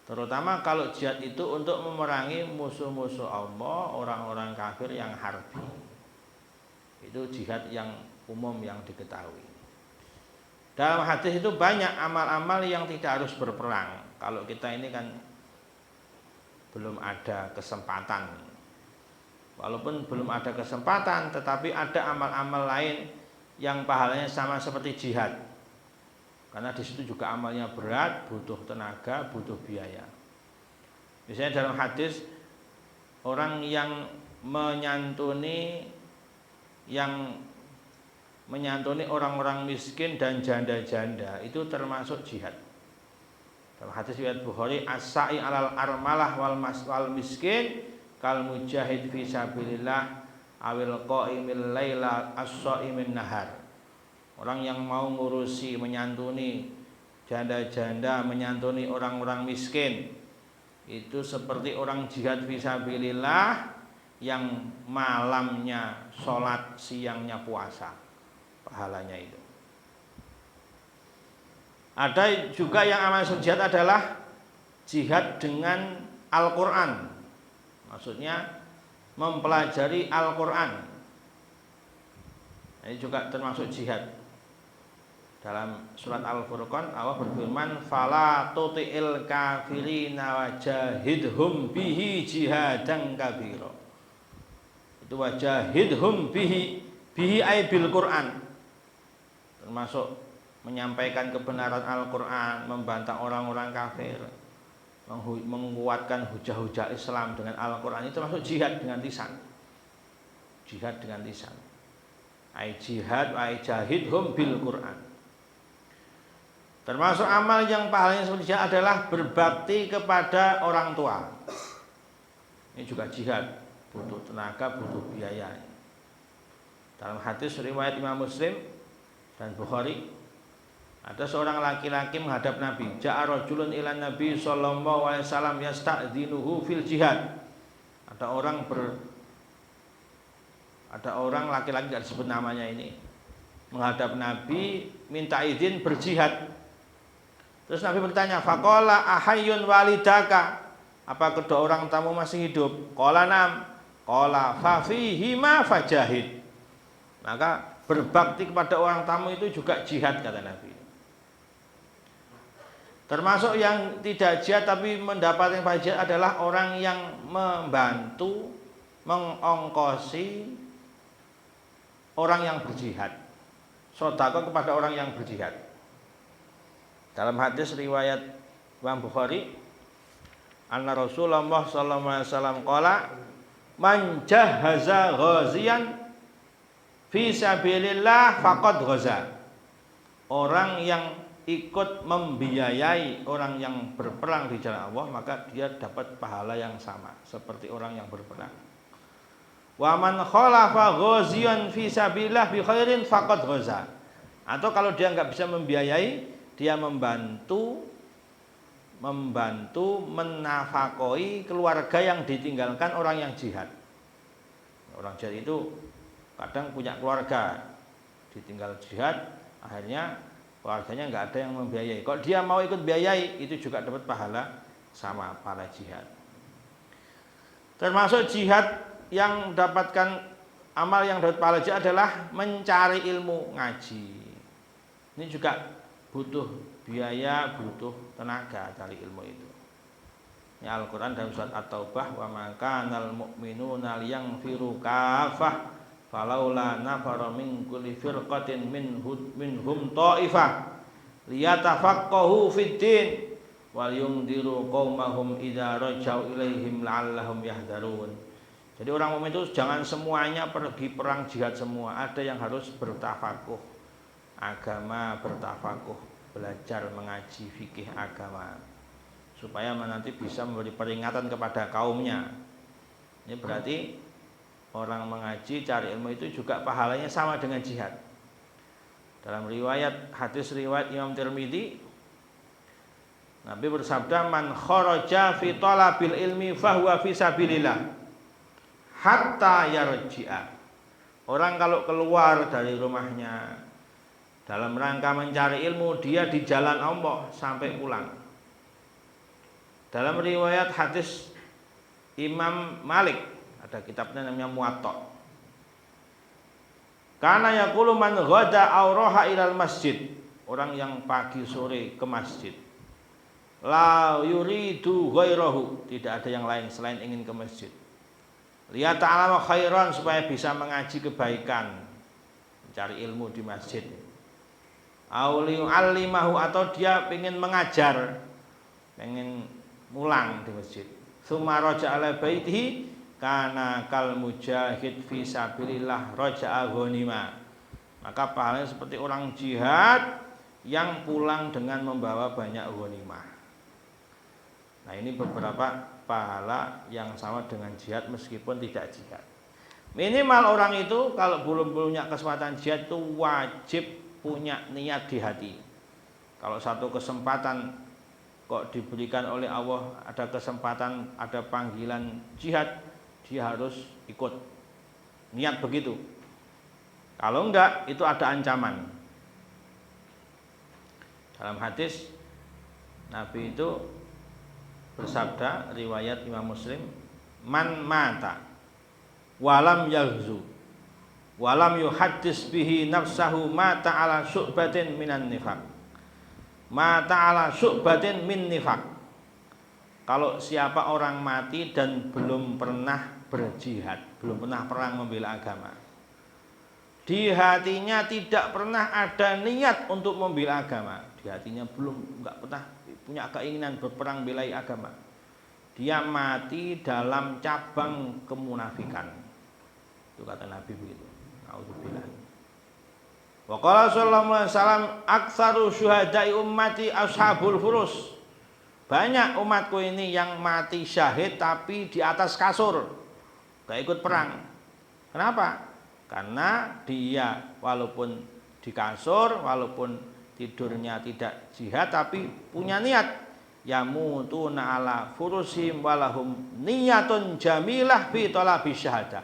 Terutama kalau jihad itu untuk memerangi musuh-musuh Allah, orang-orang kafir yang harbi. Itu jihad yang umum yang diketahui. Dalam hadis itu banyak amal-amal yang tidak harus berperang. Kalau kita ini kan belum ada kesempatan. Walaupun belum ada kesempatan, tetapi ada amal-amal lain yang pahalanya sama seperti jihad. Karena di situ juga amalnya berat, butuh tenaga, butuh biaya. Misalnya dalam hadis, orang yang menyantuni orang-orang miskin dan janda-janda itu termasuk jihad. Dalam hadis riwayat Bukhari, as-sa'i 'alal armalah wal miskin kal mujahid fi sabilillah awil qa'imil laila as-sha'imin nahar. Orang yang mau ngurusi, menyantuni janda-janda, menyantuni orang-orang miskin, itu seperti orang jihad fisabilillah yang malamnya sholat, siangnya puasa. Pahalanya itu. Ada juga yang amal jihad adalah jihad dengan Al-Quran. Maksudnya mempelajari Al-Quran. Ini juga termasuk jihad. Dalam surat Al-Furqan Allah berfirman, fala tuti'il kafirina wajahidhum bihi jihadan kabira. Itu wajahidhum bihi ay bil Quran. Termasuk menyampaikan kebenaran Al-Quran, membantah orang-orang kafir, menguatkan hujah-hujah Islam dengan Al-Quran. Itu termasuk jihad dengan lisan. Jihad dengan lisan. Ay jihad ay jahidhum bil Quran. Termasuk amal yang pahalanya seperti jihad adalah berbakti kepada orang tua. Ini juga jihad, butuh tenaga, butuh biaya. Dalam hadis riwayat Imam Muslim dan Bukhari, ada seorang laki-laki menghadap Nabi. Ja'a rajulun ilan Nabi sallallahu alaihi wasallam yasta'dzinuhu fil jihad. Ada orang laki-laki tidak disebut namanya ini menghadap Nabi minta izin berjihad. Terus Nabi bertanya, faqala ahayyun walidaka? Apa kedua orang tamu masih hidup? Qala nam. Qala fa fihima fajahid. Maka berbakti kepada orang tamu itu juga jihad, kata Nabi. Termasuk yang tidak jihad tapi mendapatkan jihad adalah orang yang membantu, mengongkosi orang yang berjihad. Sedekah kepada orang yang berjihad. Dalam hadis riwayat Imam Bukhari, anna Rasulullah sallallahu alaihi wasallam qala man jahaza ghaziyan fi sabilillah faqad ghaza. Orang yang ikut membiayai orang yang berperang di jalan Allah, maka dia dapat pahala yang sama seperti orang yang berperang. Wa man khalafa ghaziyan fi sabilillah bi khairin faqad ghaza. Atau kalau dia enggak bisa membiayai, dia membantu menafakoi keluarga yang ditinggalkan orang yang jihad. Orang jihad itu kadang punya keluarga, ditinggal jihad, akhirnya keluarganya nggak ada yang membiayai. Kalau dia mau ikut biayai, itu juga dapat pahala sama pahala jihad. Termasuk jihad yang mendapatkan amal yang dapat pahala jihad adalah mencari ilmu, ngaji. Ini juga butuh biaya, butuh tenaga cari ilmu itu. Ini Al-Quran dalam surat At-Taubah, wa ma kanal mu'minuna liyanfiru kafah falaula nafara min kulli firqatin minhum ta'ifah liyatafaqqahu fid din wal yungdiru qaumahum idza rajau ilaihim la'allahum yahdharun. Jadi orang mukmin itu jangan semuanya pergi perang jihad semua, ada yang harus bertafakuh agama, bertafakuh belajar mengaji fikih agama supaya nanti bisa memberi peringatan kepada kaumnya. Ini berarti orang mengaji cari ilmu itu juga pahalanya sama dengan jihad. Dalam riwayat hadis riwayat Imam Tirmidzi, Nabi bersabda, man kharaja fi talabil ilmi fahuwa fi sabilillah hatta yarji'a. Orang kalau keluar dari rumahnya dalam rangka mencari ilmu, dia di jalan Allah sampai pulang. Dalam riwayat hadis Imam Malik, ada kitabnya namanya Muwatta. Karena yaqulu man ghada aw raha ilal masjid, orang yang pagi sore ke masjid. La yuridu ghairahu, tidak ada yang lain selain ingin ke masjid. Lihat ta'ala khairan, supaya bisa mengaji kebaikan, mencari ilmu di masjid. Aw li'allimahu, atau dia ingin mengajar, pengen mulang di masjid. Tsumma raja'a ala baitihi kana kal mujahid fi sabilillah raja'a ghanima. Maka pahalanya seperti orang jihad yang pulang dengan membawa banyak ghanimah. Nah, ini beberapa pahala yang sama dengan jihad meskipun tidak jihad. Minimal orang itu kalau belum punya kesempatan jihad itu wajib punya niat di hati. Kalau satu kesempatan kok diberikan oleh Allah, ada kesempatan, ada panggilan jihad, dia harus ikut. Niat begitu. Kalau enggak, itu ada ancaman. Dalam hadis Nabi itu bersabda, riwayat Imam Muslim, man mata walam yalzu walam yuhaddis bihi nafsahu mata ala syu'batin minan nifaq. Mata ala syu'batin min nifaq. Kalau siapa orang mati dan belum pernah berjihad, belum pernah perang membela agama, di hatinya tidak pernah ada niat untuk membela agama, di hatinya enggak pernah punya keinginan berperang bela agama, dia mati dalam cabang kemunafikan. Itu kata Nabi begitu. Auzubillah. Wa qala sallallahu alaihi wasallam, aktsaru syuhada'i ummati ashabul furus. Banyak umatku ini yang mati syahid tapi di atas kasur, gak ikut perang. Kenapa? Karena dia walaupun di kasur, walaupun tidurnya tidak jihad, tapi punya niat. Yamutuna ala furushim walahum niyatun jamilah fi talabi syahadah.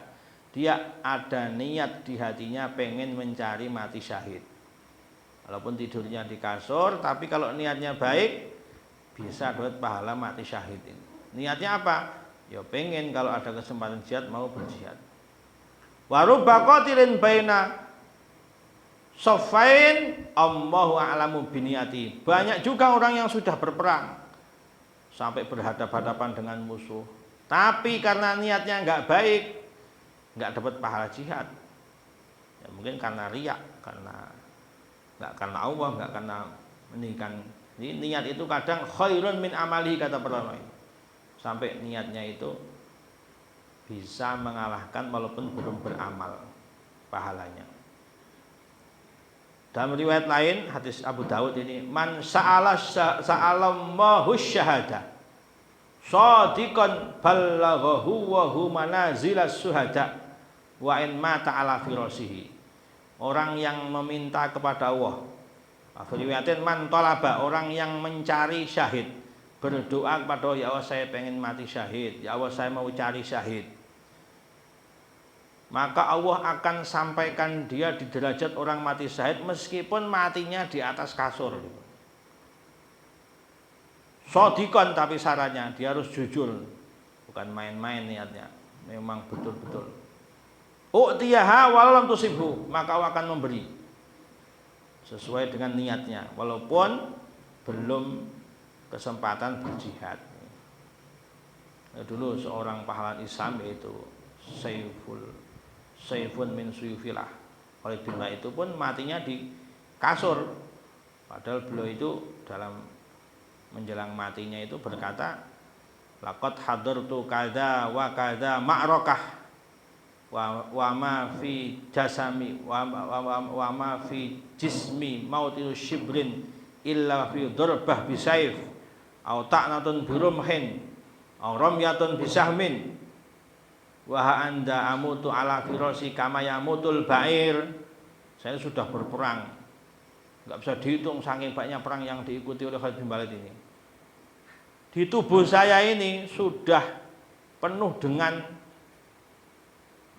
Dia ada niat di hatinya pengen mencari mati syahid. Walaupun tidurnya di kasur, tapi kalau niatnya baik bisa dapat pahala mati syahid ini. Niatnya apa? Ya pengen kalau ada kesempatan jihad mau berjihad. Wa rubba qatilin baina saffain Allahu a'lamu biniyati. Banyak juga orang yang sudah berperang sampai berhadapan-hadapan dengan musuh, tapi karena niatnya enggak baik, enggak dapat pahala jihad. Ya mungkin karena riya, enggak karena Allah, enggak karena meninggikan. Ini niat itu kadang khairun min amali, kata para ulama. Sampai niatnya itu bisa mengalahkan walaupun belum beramal pahalanya. Dalam riwayat lain hadis Abu Dawud ini, man sa'alallahu syahada shadiqan ballaghahu wa hu manazilas syuhada wa in mata ala firasihi. Orang yang meminta kepada Allah, riwayatin man talaba, orang yang mencari syahid, berdoa kepada Allah, ya Allah saya pengen mati syahid, ya Allah saya mau cari syahid, maka Allah akan sampaikan dia di derajat orang mati syahid meskipun matinya di atas kasur. Shadiqan, tapi syaratnya dia harus jujur, bukan main-main niatnya, memang betul-betul. U'tiyaha walam tusibhu, maka Allah akan memberi sesuai dengan niatnya walaupun belum kesempatan berjihad. Dulu seorang pahlawan Islam yaitu Saifun min suyufillah, Khalidullah, itu pun matinya di kasur, padahal beliau itu dalam menjelang matinya itu berkata, laqad hadartu kadza wa kadza ma'rakah wa ma fi jasami wa ma fi jismi mautil shibrin illa fi darbah bisayf au ta'natun birumhin au ramyatun bisahmin wa anda amutu ala firasi kama yamutul ba'ir. Saya sudah berperang, nggak bisa dihitung saking banyaknya perang yang diikuti oleh Khalid bin Walid ini. Di tubuh saya ini sudah penuh dengan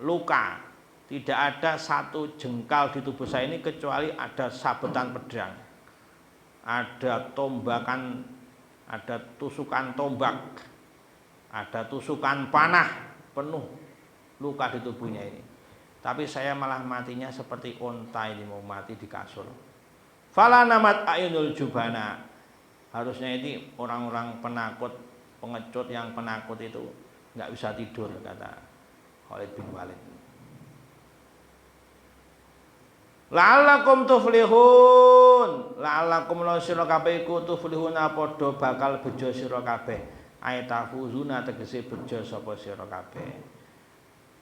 luka, tidak ada satu jengkal di tubuh saya ini kecuali ada sabetan pedang, ada tombakan, ada tusukan tombak, ada tusukan panah, penuh luka di tubuhnya ini. Tapi saya malah matinya seperti unta ini mau mati di kasur. Fala namat ayunul jubana. Harusnya ini orang-orang penakut, pengecut yang penakut itu nggak bisa tidur, kata Khalid bin Walid. La'allakum tuflihun, la'allakum la sira kabeh iku tuflihuna padha bakal bejo sira kabeh. Ayatafuzuna tegese bejo sapa sira kabeh.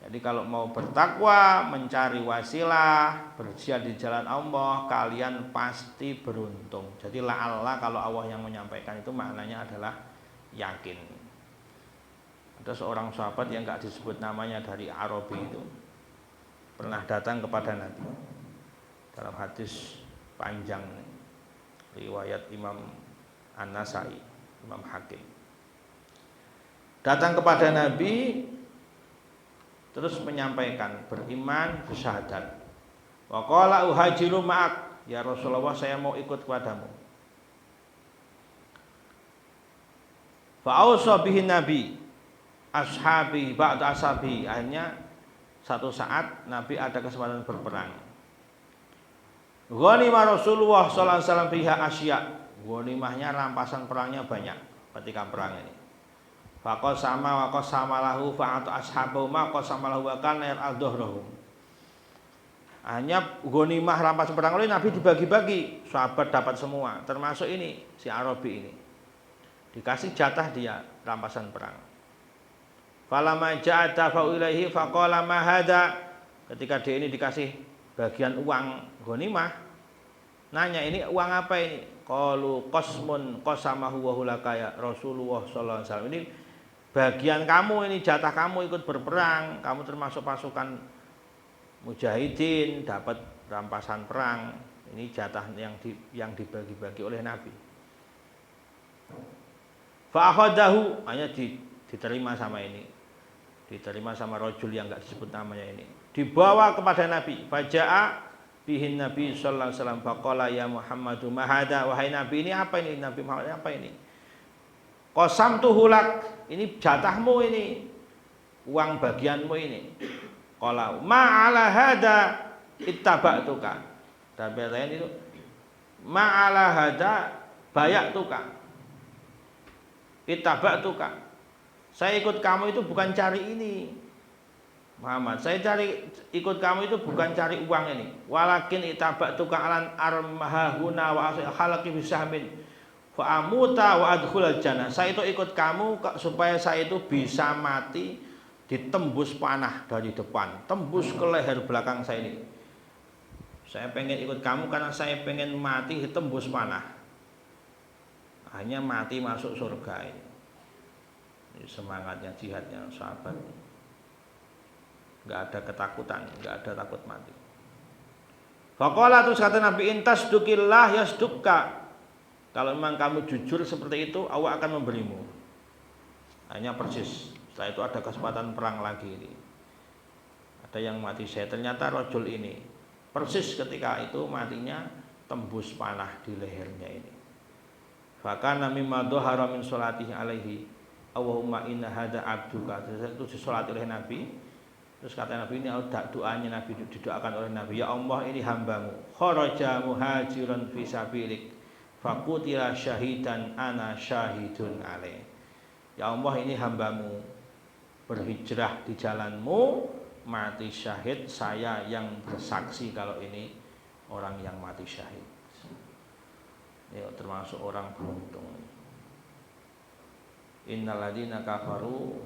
Jadi kalau mau bertakwa, mencari wasilah, berjihad di jalan Allah, kalian pasti beruntung. Jadi la'alla kalau Allah yang menyampaikan itu maknanya adalah yakin. Ada seorang sahabat yang enggak disebut namanya dari Arabi itu pernah datang kepada Nabi. Dalam hadis panjang riwayat Imam An-Nasai, Imam Hakim. Datang kepada Nabi terus menyampaikan beriman bersyahadat. Wa qala uhajiru ma'ak, ya Rasulullah saya mau ikut kepadamu. Fa ausa bihi nabi ashabi ba'da ashabi. Akhirnya satu saat Nabi ada kesempatan berperang. Ghanimah Rasulullah sallallahu alaihi wasallam fiha asya. Ghanimahnya rampasan perangnya banyak ketika perang ini. Faqasama wa qasama lahu fa'atu ashabahu ma qasama lahu wa kana al-dhahrahum. Hanya ghanimah rampasan perang oleh Nabi dibagi-bagi, sahabat dapat semua, termasuk ini si Arabi ini. Dikasih jatah dia rampasan perang. Falamma ja'ata fa ilaihi faqala ma hadza. Ketika dia ini dikasih bagian uang ghanimah, nanya ini uang apa ini? Qalu qasmun qasamahu wa hulaka ya Rasulullah sallallahu alaihi wasallam. Ini bagian kamu, ini jatah kamu ikut berperang, kamu termasuk pasukan mujahidin, dapat rampasan perang. Ini jatah yang dibagi-bagi oleh Nabi. Fa akhadahu, hanya diterima sama ini. Diterima sama rajul yang enggak disebut namanya ini. Dibawa kepada Nabi. Faja'a bihin Nabi sallallahu alaihi wasallam faqala ya Muhammadu ma hadza, wahai Nabi ini apa ini? Nabi Muhammad apa ini? Qasamtuhu lak, ini jatahmu ini, uang bagianmu ini. Qala ma ala hadza ittaba'tuka. Dan pertanyaan itu ma ala hadza bayatuka. Ittaba'tuka. Saya ikut kamu itu bukan cari ini. Muhammad, saya ikut kamu itu bukan cari uang ini. Walakin ittaba'tuka alan armahuna wa khalaqi bisahmin fa amuta wa adkhulal jannah. Saya itu ikut kamu supaya saya itu bisa mati ditembus panah dari depan, tembus ke leher belakang saya ini. Saya pengen ikut kamu karena saya pengen mati ditembus panah. Hanya mati masuk surga ini. Ini semangatnya jihadnya sahabat. Enggak ada ketakutan, enggak ada takut mati. Faqala, terus kata Nabi, intas dukillah yasdukka. Kalau memang kamu jujur seperti itu, Allah akan memberimu. Hanya persis. Setelah itu ada kesempatan perang lagi ini. Ada yang mati saya. Ternyata rajul ini persis ketika itu matinya tembus panah di lehernya ini. Fakana mimma dhahara min sholatihi alaihi Allahumma inna hadza abduka. Itu disolati oleh Nabi. Terus kata Nabi ini doanya Nabi didoakan oleh Nabi, ya Allah ini hambamu kharaja muhajiran fi sabilik faqutila syahidan ana syahidun alaih. Ya Allah ini hambamu berhijrah di jalanmu, mati syahid, saya yang bersaksi kalau ini orang yang mati syahid. Ini termasuk orang beruntung. innal ladzina kafaru